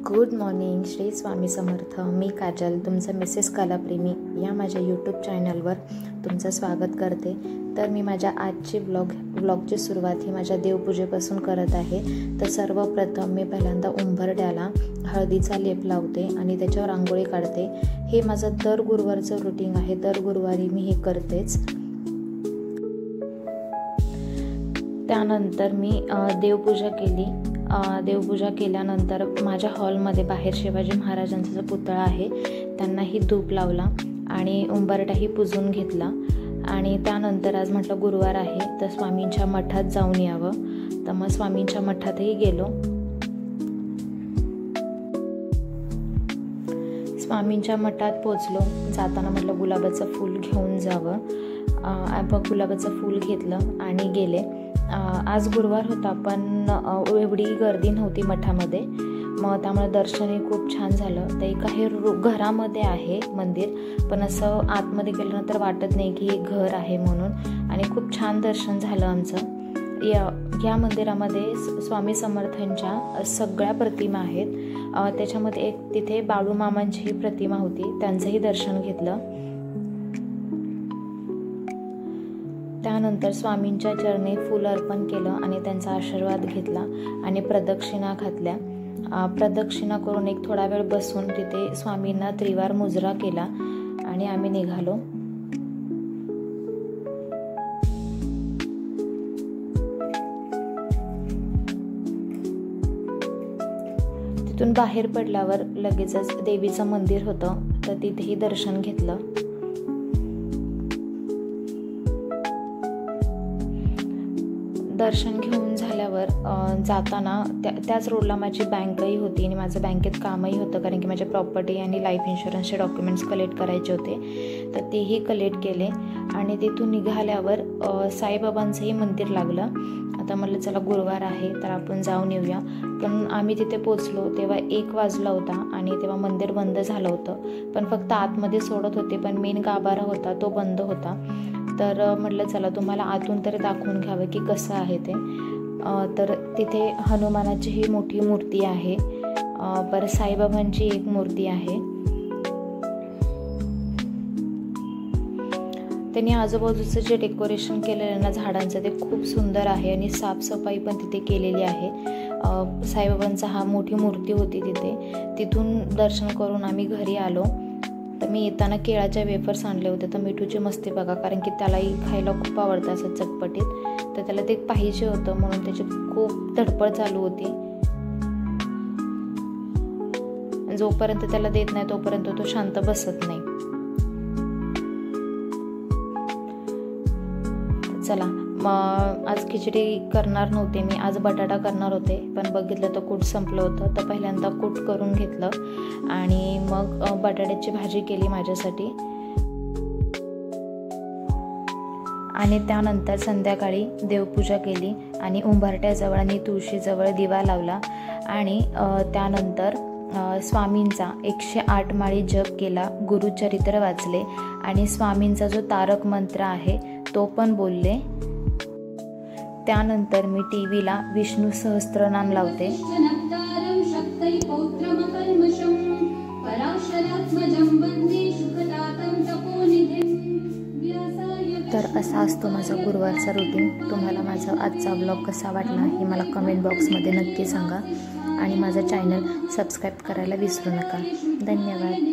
Good morning. Shri Swami Samarth. मी काजल, तुमचं Mrs कलाप्रेमी या माझ्या यूट्यूब चॅनलवर तुमचं स्वागत करते. तर मी माझ्या आजची व्लॉगची सुरुवात ही माझ्या देवपूजेपासून करत आहे. तर सर्वप्रथम मी पहिल्यांदा उंबरठ्याला हळदीचा लेप लावते आणि त्याच्यावर रांगोळी काढते. हे माझं दर गुरुवारचं रुटीन आहे. दर गुरुवारी मी हे करतेच. त्यानंतर मी देवपूजा केली. देवपूजा केल्यानंतर माझ्या हॉलमध्ये बाहेर शिवाजी महाराजांचा जो पुतळा आहे त्यांनाही धूप लावला आणि उंबरठाही पुजून घेतला. आणि त्यानंतर आज म्हटलं गुरुवार आहे तर स्वामींच्या मठात जाऊन यावं. तर मग स्वामींच्या मठातही गेलो. स्वामींच्या मठात पोचलो. जाताना म्हटलं गुलाबाचं फूल घेऊन जावं. गुलाबाचं फूल घेतलं आणि गेले. आज गुरुवार होता पण एवढी गर्दी नव्हती मठामध्ये. मग त्यामुळे दर्शनही खूप छान झालं. ते काही घरामध्ये आहे मंदिर, पण असं आतमध्ये गेल्यानंतर वाटत नाही की हे घर आहे म्हणून. आणि खूप छान दर्शन झालं आमचं. या मंदिरामध्ये स्वामी समर्थांच्या सगळ्या प्रतिमा आहेत. त्याच्यामध्ये एक तिथे बाळूमामांची प्रतिमा होती, त्यांचंही दर्शन घेतलं. त्यानंतर स्वामींच्या चरणी फूल अर्पण केलं आणि त्यांचा आशीर्वाद घेतला आणि प्रदक्षिणा घातल्या. प्रदक्षिणा करून एक थोडा वेळ बसून तिथे स्वामींना त्रिवार मुजरा केला आणि आम्ही निघालो. तिथून बाहेर पडल्यावर लगेचच देवीचं मंदिर होतं, तर तिथेही दर्शन घेतलं. दर्शन घेऊन झाल्यावर जाताना त्याच रोडला माझी बँकही होती आणि माझं बँकेत कामही होतं, कारण की माझ्या प्रॉपर्टी आणि लाईफ इन्शुरन्सचे डॉक्युमेंट्स कलेक्ट करायचे होते. तर तेही कलेक्ट केले आणि तिथून निघाल्यावर साईबाबांचंही मंदिर लागलं. आता म्हटलं चला गुरुवार आहे तर आपण जाऊन येऊया. पण आम्ही तिथे पोचलो तेव्हा 1 वाजला होता आणि तेव्हा मंदिर बंद झालं होतं. पण फक्त आतमध्ये सोडत होते, पण मेन गाभारा होता तो बंद होता. तर म्हटलं चला तुम्हाला आतून तरी दाखवून घ्यावं की कसं आहे ते. तर तिथे हनुमानाची ही मोठी मूर्ती आहे. परत साईबाबांची एक मूर्ती आहे. त्यांनी आजूबाजूचं जे डेकोरेशन केलेलं ना झाडांचं ते खूप सुंदर आहे आणि साफसफाई पण तिथे केलेली आहे. साईबाबांचा हा मोठी मूर्ती होती तिथे. तिथून दर्शन करून आम्ही घरी आलो. तर मी येताना केळाच्या वेफर्स आणले होते. तर मिठूची मस्ती बघा, कारण की त्यालाही खायला खूप आवडतं असं चटपटीत. तर त्याला ते पाहिजे होतं म्हणून त्याची खूप धडपड चालू होती. जोपर्यंत त्याला देत नाही तोपर्यंत तो शांत बसत नाही. चला मग आज खिचडी करणार नव्हते मी, आज बटाटा करणार होते. पण बघितलं तर कूट संपलं होतं. तर पहिल्यांदा कूट करून घेतलं आणि मग बटाट्याची भाजी केली माझ्यासाठी. आणि त्यानंतर संध्याकाळी देवपूजा केली आणि उंबरठ्याजवळ आणि तुळशीजवळ दिवा लावला. आणि त्यानंतर स्वामींचा 108 माळी जप केला, गुरुचरित्र वाचले आणि स्वामींचा जो तारक मंत्र आहे तो पण बोलले. त्यानंतर मी टीव्हीला विष्णू सहस्त्रनाम लावते. तर असा असतो माझा गुरुवारचा रुटीन. तुम्हाला माझा आजचा ब्लॉग कसा वाटला हे मला कमेंट बॉक्समध्ये नक्की सांगा आणि माझं चॅनल सबस्क्राईब करायला विसरू नका. धन्यवाद.